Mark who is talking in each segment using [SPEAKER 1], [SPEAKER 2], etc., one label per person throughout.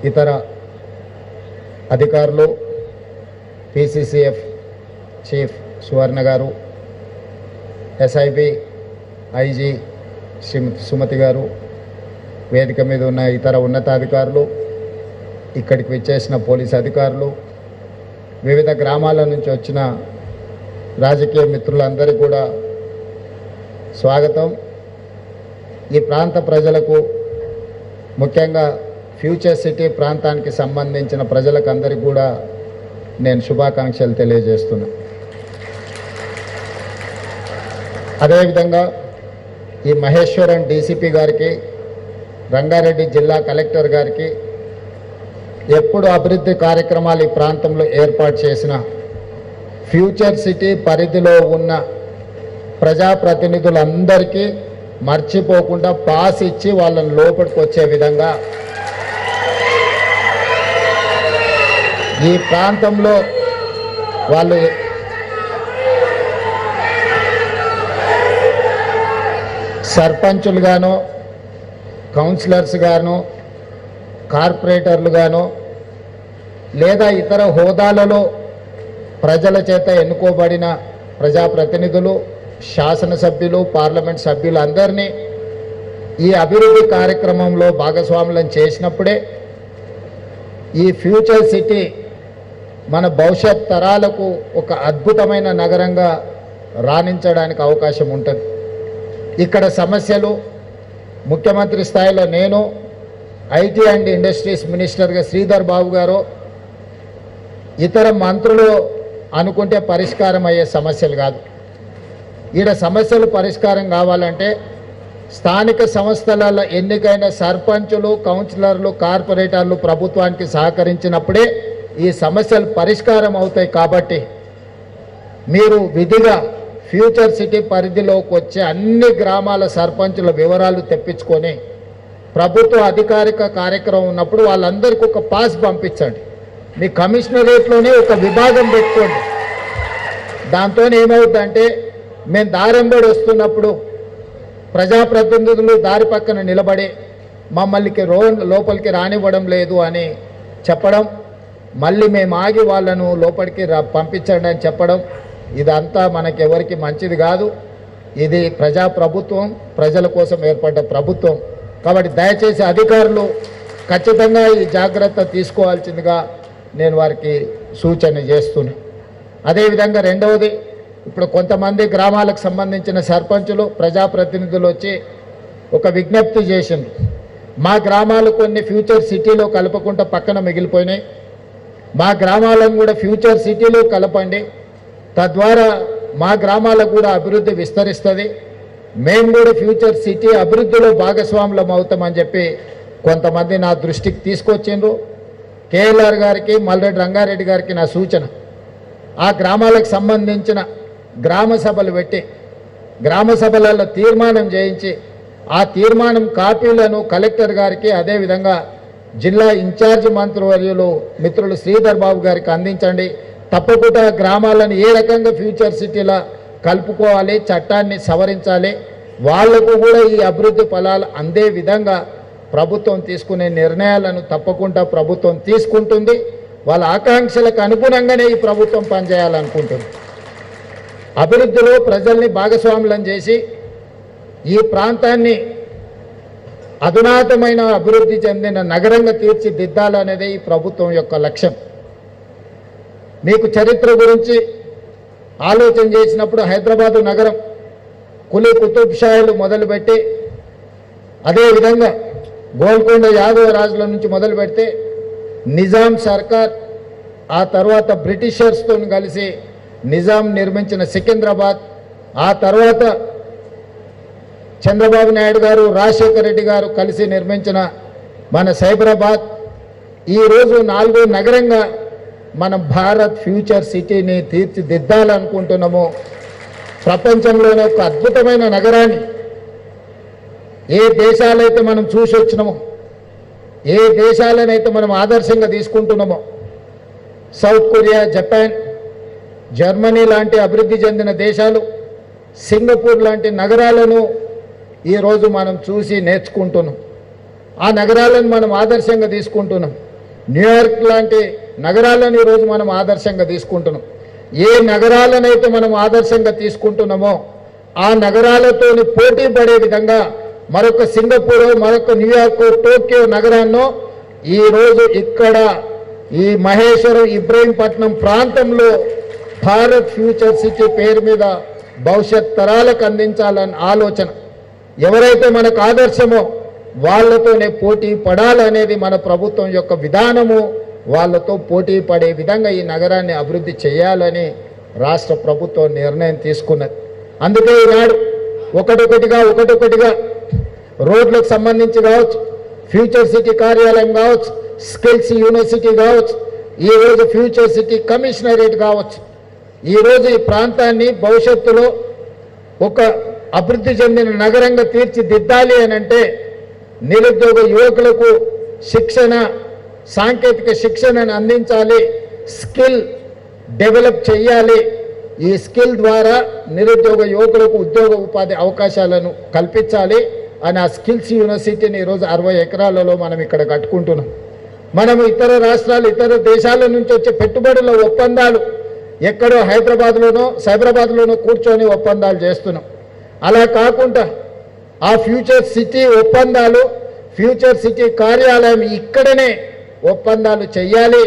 [SPEAKER 1] ఇతర అధికారులు, PCCF chief సువర్ణ గారు, ఎస్ఐబి ఐజీ సుమతి గారు, వేదిక మీద ఉన్న ఇతర ఉన్నతాధికారులు, ఇక్కడికి విచ్చేసిన పోలీసు అధికారులు, వివిధ గ్రామాల నుంచి వచ్చిన రాజకీయ మిత్రులందరికీ కూడా స్వాగతం. ఈ ప్రాంత ప్రజలకు, ముఖ్యంగా ఫ్యూచర్ సిటీ ప్రాంతానికి సంబంధించిన ప్రజలకు అందరికీ కూడా నేను శుభాకాంక్షలు తెలియజేస్తున్నా. అదేవిధంగా ఈ మహేశ్వరం డీసీపీ గారికి, రంగారెడ్డి జిల్లా కలెక్టర్ గారికి ఎప్పుడు అభివృద్ధి కార్యక్రమాలు ఈ ప్రాంతంలో ఏర్పాటు చేసిన ఫ్యూచర్ సిటీ పరిధిలో ఉన్న ప్రజాప్రతినిధులందరికీ మర్చిపోకుండా పాస్ ఇచ్చి వాళ్ళని లోపలికి వచ్చే విధంగా ఈ ప్రాంతంలో వాళ్ళు సర్పంచులుగానో, కౌన్సిలర్స్ గానో, కార్పొరేటర్లు గానో, లేదా ఇతర హోదాలలో ప్రజల చేత ఎన్నుకోబడిన ప్రజాప్రతినిధులు, శాసనసభ్యులు, పార్లమెంట్ సభ్యులు అందరినీ ఈ అభివృద్ధి కార్యక్రమంలో భాగస్వాములను చేసినప్పుడే ఈ ఫ్యూచర్ సిటీ మన భవిష్యత్ తరాలకు ఒక అద్భుతమైన నగరంగా రాణించడానికి అవకాశం ఉంటుంది. ఇక్కడ సమస్యలు ముఖ్యమంత్రి స్థాయిలో నేను, ఐటీ అండ్ ఇండస్ట్రీస్ మినిస్టర్గా శ్రీధర్ బాబు గారు, ఇతర మంత్రులు అనుకుంటే పరిష్కారం అయ్యే సమస్యలు కాదు. ఈడ సమస్యలు పరిష్కారం కావాలంటే స్థానిక సంస్థల ఎన్నికైన సర్పంచులు, కౌన్సిలర్లు, కార్పొరేటర్లు ప్రభుత్వానికి సహకరించినప్పుడే ఈ సమస్యలు పరిష్కారం అవుతాయి. కాబట్టి మీరు విధిగా ఫ్యూచర్ సిటీ పరిధిలోకి వచ్చే అన్ని గ్రామాల సర్పంచుల వివరాలు తెప్పించుకొని ప్రభుత్వ అధికారిక కార్యక్రమం ఉన్నప్పుడు వాళ్ళందరికీ ఒక పాస్ పంపించండి. మీ కమిషనరేట్లోనే ఒక విభాగం పెట్టుకోండి. దాంతో ఏమవుతుందంటే మేము దారెంబడి వస్తున్నప్పుడు ప్రజాప్రతినిధులు దారి పక్కన నిలబడి మమ్మల్ని లోపలికి రానివ్వడం లేదు అని చెప్పడం, మళ్ళీ మేము ఆగి వాళ్ళను లోపలికి పంపించండి అని చెప్పడం, ఇదంతా మనకెవరికి మంచిది కాదు. ఇది ప్రజాప్రభుత్వం, ప్రజల కోసం ఏర్పడ్డ ప్రభుత్వం. కాబట్టి దయచేసి అధికారులు ఖచ్చితంగా ఈ జాగ్రత్త తీసుకోవాల్సిందిగా నేను వారికి సూచన చేస్తున్నా. అదేవిధంగా రెండవది, ఇప్పుడు కొంతమంది గ్రామాలకు సంబంధించిన సర్పంచులు, ప్రజాప్రతినిధులు వచ్చి ఒక విజ్ఞప్తి చేసిండ్రు. మా గ్రామాలు కొన్ని ఫ్యూచర్ సిటీలో కలపకుండా పక్కన మిగిలిపోయినాయి, మా గ్రామాలను కూడా ఫ్యూచర్ సిటీలో కలపండి, తద్వారా మా గ్రామాలకు కూడా అభివృద్ధి విస్తరిస్తుంది, మేము కూడా ఫ్యూచర్ సిటీ అభివృద్ధిలో భాగస్వాములం అవుతామని చెప్పి కొంతమంది నా దృష్టికి తీసుకొచ్చిండ్రు. కేఎల్ఆర్ గారికి, మల్రెడ్డి రంగారెడ్డి గారికి నా సూచన, ఆ గ్రామాలకు సంబంధించిన గ్రామ సభలు పెట్టి గ్రామ సభలలో తీర్మానం చేయించి ఆ తీర్మానం కాపీలను కలెక్టర్ గారికి, అదేవిధంగా జిల్లా ఇన్ఛార్జ్ మంత్రివర్యులు మిత్రులు శ్రీధర్ బాబు గారికి అందించండి. తప్పకుండా గ్రామాలను ఏ రకంగా ఫ్యూచర్ సిటీలా కలుపుకోవాలి, చట్టాన్ని సవరించాలి, వాళ్లకు కూడా ఈ అభివృద్ధి ఫలాలు అందే విధంగా ప్రభుత్వం తీసుకునే నిర్ణయాలను తప్పకుండా ప్రభుత్వం తీసుకుంటుంది. వాళ్ళ ఆకాంక్షలకు అనుగుణంగానే ఈ ప్రభుత్వం పనిచేయాలనుకుంటుంది. అభివృద్ధిలో ప్రజల్ని భాగస్వాములను చేసి ఈ ప్రాంతాన్ని అధునాతమైన అభివృద్ధి చెందిన నగరంగా తీర్చిదిద్దాలనేదే ఈ ప్రభుత్వం యొక్క లక్ష్యం. మీకు చరిత్ర గురించి ఆలోచన చేసినప్పుడు హైదరాబాదు నగరం కులీ కుతుబ్ షాయిలు మొదలుపెట్టి, అదేవిధంగా గోల్కొండ యాదవ రాజుల నుంచి మొదలు పెడితే నిజాం సర్కార్, ఆ తర్వాత బ్రిటిషర్స్తో కలిసి నిజాం నిర్మించిన సికింద్రాబాద్, ఆ తర్వాత చంద్రబాబు నాయుడు గారు, రాజశేఖర రెడ్డి గారు కలిసి నిర్మించిన మన సైబరాబాద్, ఈరోజు 4వ నగరంగా మనం భారత్ ఫ్యూచర్ సిటీని తీర్చిదిద్దాలనుకుంటున్నాము. ప్రపంచంలోనే ఒక అద్భుతమైన నగరాన్ని ఏ దేశాలైతే మనం చూసి వచ్చినామో, ఏ దేశాలనైతే మనం ఆదర్శంగా తీసుకుంటున్నామో, సౌత్ కొరియా, జపాన్, జర్మనీ లాంటి అభివృద్ధి చెందిన దేశాలు, సింగపూర్ లాంటి నగరాలను ఈరోజు మనం చూసి నేర్చుకుంటున్నాం. ఆ నగరాలను మనం ఆదర్శంగా తీసుకుంటున్నాం. న్యూయార్క్ లాంటి నగరాలను ఈరోజు మనం ఆదర్శంగా తీసుకుంటున్నాం. ఏ నగరాలనైతే మనం ఆదర్శంగా తీసుకుంటున్నామో ఆ నగరాలతోని పోటీ పడే విధంగా మరొక సింగపూర్, మరొక న్యూయార్క్, టోక్యో నగరాల్లో ఈరోజు ఇక్కడ ఈ మహేశ్వరం, ఇబ్రహీంపట్నం ప్రాంతంలో భారత్ ఫ్యూచర్ సిటీ పేరు మీద భవిష్యత్ తరాలకు అందించాలన్న ఆలోచన. ఎవరైతే మనకు ఆదర్శమో వాళ్ళతోనే పోటీ పడాలనేది మన ప్రభుత్వం యొక్క విధానము. వాళ్ళతో పోటీ పడే విధంగా ఈ నగరాన్ని అభివృద్ధి చేయాలని రాష్ట్ర ప్రభుత్వం నిర్ణయం తీసుకున్నది. అందుకే ఈనాడు ఒకటొకటిగా రోడ్లకు సంబంధించి కావచ్చు, ఫ్యూచర్ సిటీ కార్యాలయం కావచ్చు, స్కిల్స్ యూనివర్సిటీ కావచ్చు, ఈరోజు ఫ్యూచర్ సిటీ కమిషనరేట్ కావచ్చు, ఈరోజు ఈ ప్రాంతాన్ని భవిష్యత్తులో ఒక అభివృద్ధి చెందిన నగరంగా తీర్చిదిద్దాలి అని అంటే నిరుద్యోగ యువకులకు శిక్షణ, సాంకేతిక శిక్షణను అందించాలి, స్కిల్ డెవలప్ చేయాలి. ఈ స్కిల్ ద్వారా నిరుద్యోగ యువకులకు ఉద్యోగ ఉపాధి అవకాశాలను కల్పించాలి అని ఆ స్కిల్స్ యూనివర్సిటీని ఈరోజు 60 ఎకరాలలో మనం ఇక్కడ కట్టుకుంటున్నాం. మనం ఇతర రాష్ట్రాలు, ఇతర దేశాల నుంచి వచ్చే పెట్టుబడుల ఒప్పందాలు ఎక్కడో హైదరాబాద్లోనో సైబరాబాద్లోనో కూర్చొని ఒప్పందాలు చేస్తున్నాం. అలా కాకుండా ఆ ఫ్యూచర్ సిటీ ఒప్పందాలు, ఫ్యూచర్ సిటీ కార్యాలయం ఇక్కడనే ఒప్పందాలు చేయాలి,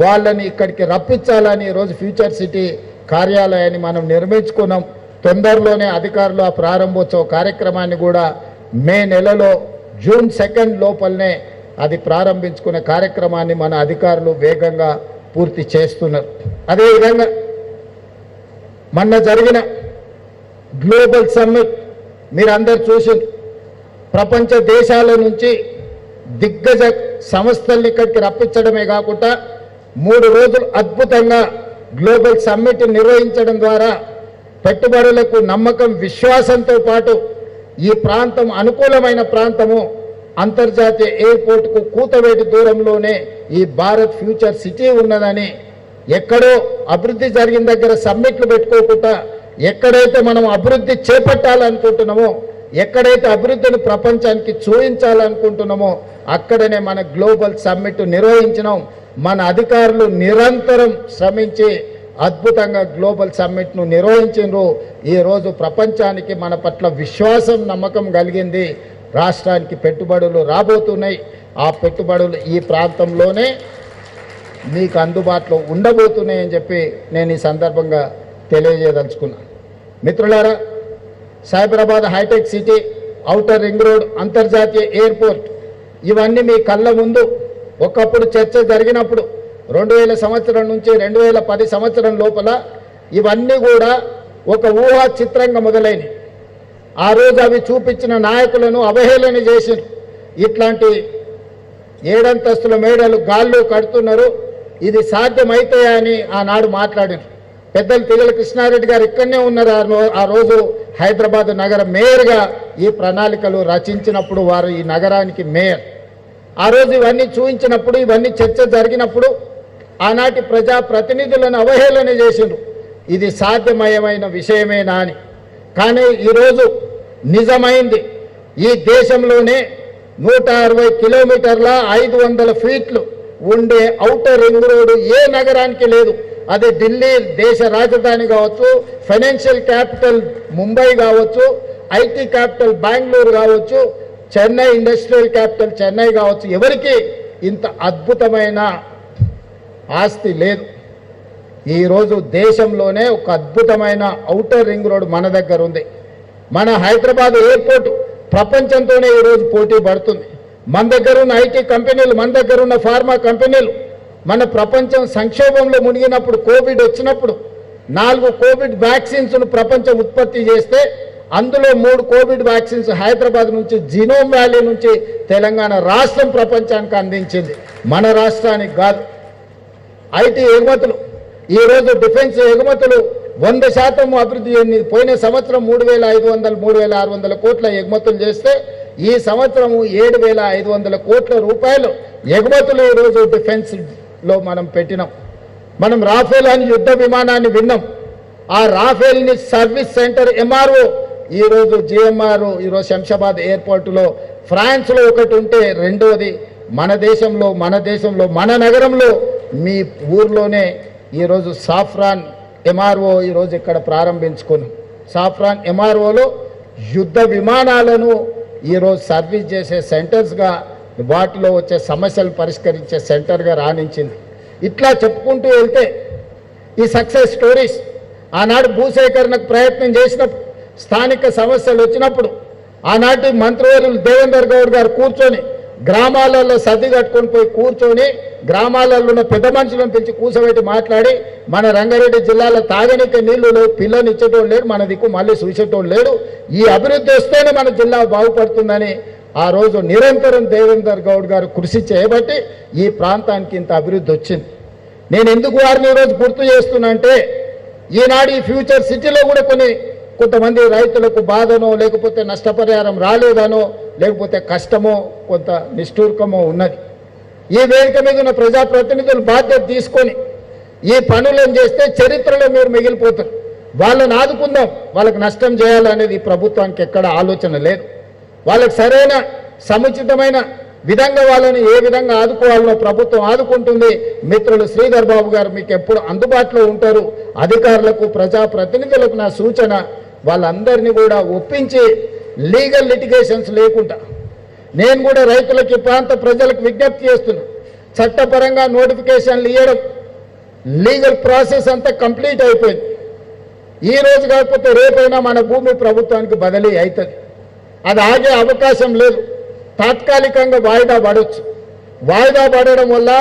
[SPEAKER 1] వాళ్ళని ఇక్కడికి రప్పించాలని ఈరోజు ఫ్యూచర్ సిటీ కార్యాలయాన్ని మనం నిర్మించుకున్నాం. తొందరలోనే అధికారులు ఆ ప్రారంభోత్సవ కార్యక్రమాన్ని కూడా మే నెలలో జూన్ 2 లోపలనే అది ప్రారంభించుకునే కార్యక్రమాన్ని మన అధికారులు వేగంగా పూర్తి చేస్తున్నారు. అదేవిధంగా మొన్న జరిగిన గ్లోబల్ సమ్మిట్ మీరందరూ చూసి ప్రపంచ దేశాల నుంచి దిగ్గజ సంస్థల్ని ఇక్కడికి రప్పించడమే కాకుండా 3 రోజులు అద్భుతంగా గ్లోబల్ సమ్మిట్ నిర్వహించడం ద్వారా పెట్టుబడులకు నమ్మకం, విశ్వాసంతో పాటు ఈ ప్రాంతం అనుకూలమైన ప్రాంతము, అంతర్జాతీయ ఎయిర్పోర్టుకు కూతవేటి దూరంలోనే ఈ భారత్ ఫ్యూచర్ సిటీ ఉన్నదని, ఎక్కడో అభివృద్ధి జరిగిన దగ్గర సమ్మిట్లు పెట్టుకోకుండా ఎక్కడైతే మనం అభివృద్ధి చేపట్టాలనుకుంటున్నామో, ఎక్కడైతే అభివృద్ధిని ప్రపంచానికి చూపించాలనుకుంటున్నామో అక్కడనే మన గ్లోబల్ సమ్మిట్ నిర్వహించినాం. మన అధికారులు నిరంతరం శ్రమించి అద్భుతంగా గ్లోబల్ సమ్మిట్ను నిర్వహించారు. ఈరోజు ప్రపంచానికి మన పట్ల విశ్వాసం, నమ్మకం కలిగింది. రాష్ట్రానికి పెట్టుబడులు రాబోతున్నాయి. ఆ పెట్టుబడులు ఈ ప్రాంతంలోనే మీకు అందుబాటులో ఉండబోతున్నాయని చెప్పి నేను ఈ సందర్భంగా తెలియజేయదలుచుకున్నాను. మిత్రులారా, Cyberabad hitech city, outer ring road, అంతర్జాతీయ ఎయిర్పోర్ట్ ఇవన్నీ మీ కళ్ళ ముందు ఒకప్పుడు చర్చ జరిగినప్పుడు 2000 సంవత్సరం నుంచి 2010 సంవత్సరం లోపల ఇవన్నీ కూడా ఒక ఊహా చిత్రంగా మొదలైనవి. ఆ రోజు అవి చూపించిన నాయకులను అవహేళన చేసి ఇట్లాంటి 7 అంతస్తుల మేడలు గాల్లో కడుతున్నారు, ఇది సాధ్యమైతాయా అని ఆనాడు మాట్లాడారు. పెద్దలు తిగల కృష్ణారెడ్డి గారు ఇక్కడనే ఉన్నారు. ఆ రోజు హైదరాబాద్ నగర మేయర్గా ఈ ప్రణాళికలు రచించినప్పుడు వారు ఈ నగరానికి మేయర్. ఆ రోజు ఇవన్నీ చూపించినప్పుడు, ఇవన్నీ చర్చ జరిగినప్పుడు ఆనాటి ప్రజాప్రతినిధులను అవహేళన చేసిండ్రు, ఇది సాధ్యమయమైన విషయమేనా అని. కానీ ఈరోజు నిజమైంది. ఈ దేశంలోనే 160 కిలోమీటర్ల 500 ఫీట్లు ఉండే ఔటర్ రింగ్ రోడ్డు ఏ నగరానికి లేదు. అది ఢిల్లీ దేశ రాజధాని కావచ్చు, ఫైనాన్షియల్ క్యాపిటల్ ముంబై కావచ్చు, ఐటీ క్యాపిటల్ బెంగళూరు కావచ్చు, చెన్నై ఇండస్ట్రియల్ క్యాపిటల్ చెన్నై కావచ్చు, ఎవరికి ఇంత అద్భుతమైన ఆస్తి లేదు. ఈరోజు దేశంలోనే ఒక అద్భుతమైన ఔటర్ రింగ్ రోడ్ మన దగ్గర ఉంది. మన హైదరాబాద్ ఎయిర్పోర్ట్ ప్రపంచంతోనే ఈరోజు పోటీ పడుతుంది. మన దగ్గర ఉన్న ఐటీ కంపెనీలు, మన దగ్గర ఉన్న ఫార్మా కంపెనీలు, మన ప్రపంచం సంక్షోభంలో మునిగినప్పుడు, కోవిడ్ వచ్చినప్పుడు 4 కోవిడ్ వ్యాక్సిన్స్ను ప్రపంచం ఉత్పత్తి చేస్తే అందులో 3 కోవిడ్ వ్యాక్సిన్స్ హైదరాబాద్ నుంచి, జినోమ్ వ్యాలీ నుంచి తెలంగాణ రాష్ట్రం ప్రపంచానికి అందించింది, మన రాష్ట్రానికి కాదు. ఐటీ ఎగుమతులు, ఈరోజు డిఫెన్స్ ఎగుమతులు 100% అభివృద్ధి చెందింది. పోయిన సంవత్సరం 3500, 3600 కోట్ల ఎగుమతులు చేస్తే ఈ సంవత్సరం 7500 కోట్ల రూపాయలు ఎగుమతులు ఈరోజు డిఫెన్స్లో మనం పెట్టినాం. మనం రాఫేల్ అని యుద్ధ విమానాన్ని విన్నాం. ఆ రాఫేల్ని సర్వీస్ సెంటర్ MRO ఈరోజు జిఎంఆర్ ఈరోజు శంషాబాద్ ఎయిర్పోర్టులో ఫ్రాన్స్లో ఒకటి ఉంటే రెండోది మన దేశంలో మన నగరంలో మీ ఊర్లోనే ఈరోజు సాఫ్రాన్ ఎంఆర్ఓ ఈరోజు ఇక్కడ ప్రారంభించుకున్నాం. సాఫ్రాన్ ఎంఆర్ఓలో యుద్ధ విమానాలను ఈరోజు సర్వీస్ చేసే సెంటర్స్గా, వాటిలో వచ్చే సమస్యలు పరిష్కరించే సెంటర్గా రాణించింది. ఇట్లా చెప్పుకుంటూ వెళ్తే ఈ సక్సెస్ స్టోరీస్ ఆనాడు భూసేకరణకు ప్రయత్నం చేసినప్పుడు, స్థానిక సమస్యలు వచ్చినప్పుడు ఆనాటి మంత్రివర్యులు దేవేందర్ గౌడ్ గారు కూర్చొని గ్రామాలలో సర్ది కట్టుకొని పోయి కూర్చొని గ్రామాలలో ఉన్న పెద్ద మనుషులను పిలిచి కూర్చోబెట్టి మాట్లాడి, మన రంగారెడ్డి జిల్లాలో తాగనీకి నీళ్లు లేవు, పిల్లని ఇచ్చేటోడు లేడు, మన దిక్కు మళ్ళీ చూసేటోడు లేడు, ఈ అభివృద్ధి వస్తేనే మన జిల్లా బాగుపడుతుందని ఆ రోజు నిరంతరం దేవేందర్ గౌడ్ గారు కృషి చేయబట్టి ఈ ప్రాంతానికి ఇంత అభివృద్ధి వచ్చింది. నేను ఎందుకు వారిని ఈరోజు గుర్తు చేస్తున్నా అంటే, ఈనాడు ఈ ఫ్యూచర్ సిటీలో కూడా కొంతమంది రైతులకు బాధనో, లేకపోతే నష్టపరిహారం రాలేదనో, లేకపోతే కష్టమో, కొంత నిష్ఠూర్కమో ఉన్నది. ఈ వేదిక మీద ఉన్న ప్రజాప్రతినిధులు బాధ్యత తీసుకొని ఈ పనులను చేస్తే చరిత్రలో మీరు మిగిలిపోతారు. వాళ్ళని ఆదుకుందాం, వాళ్ళకి నష్టం చేయాలనేది ఈ ప్రభుత్వానికి ఎక్కడ ఆలోచన లేదు. వాళ్ళకి సరైన సముచితమైన విధంగా వాళ్ళని ఏ విధంగా ఆదుకోవాలనో ప్రభుత్వం ఆదుకుంటుంది. మిత్రులు శ్రీధర్ బాబు గారు మీకు ఎప్పుడు అందుబాటులో ఉంటారు. అధికారులకు, ప్రజాప్రతినిధులకు నా సూచన, వాళ్ళందరినీ కూడా ఒప్పించి లీగల్ లిటిగేషన్స్ లేకుండా, నేను కూడా రైతులకి, ప్రాంత ప్రజలకు విజ్ఞప్తి చేస్తున్నా, చట్టపరంగా నోటిఫికేషన్లు ఇవ్వడం, లీగల్ ప్రాసెస్ అంతా కంప్లీట్ అయిపోయింది. ఈ రోజు కాకపోతే రేపైనా మన భూమి ప్రభుత్వానికి బదిలీ అవుతుంది. అది ఆగే అవకాశం లేదు. తాత్కాలికంగా వాయిదా పడవచ్చు. వాయిదా పడడం వల్ల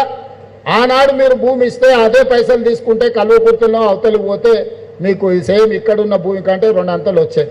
[SPEAKER 1] ఆనాడు మీరు భూమి ఇస్తే అదే పైసలు తీసుకుంటే కల్వకుర్తిలో అవతలికి పోతే మీకు ఈ సేమ్ ఇక్కడున్న భూమి కంటే 2 అంతలు వచ్చేది.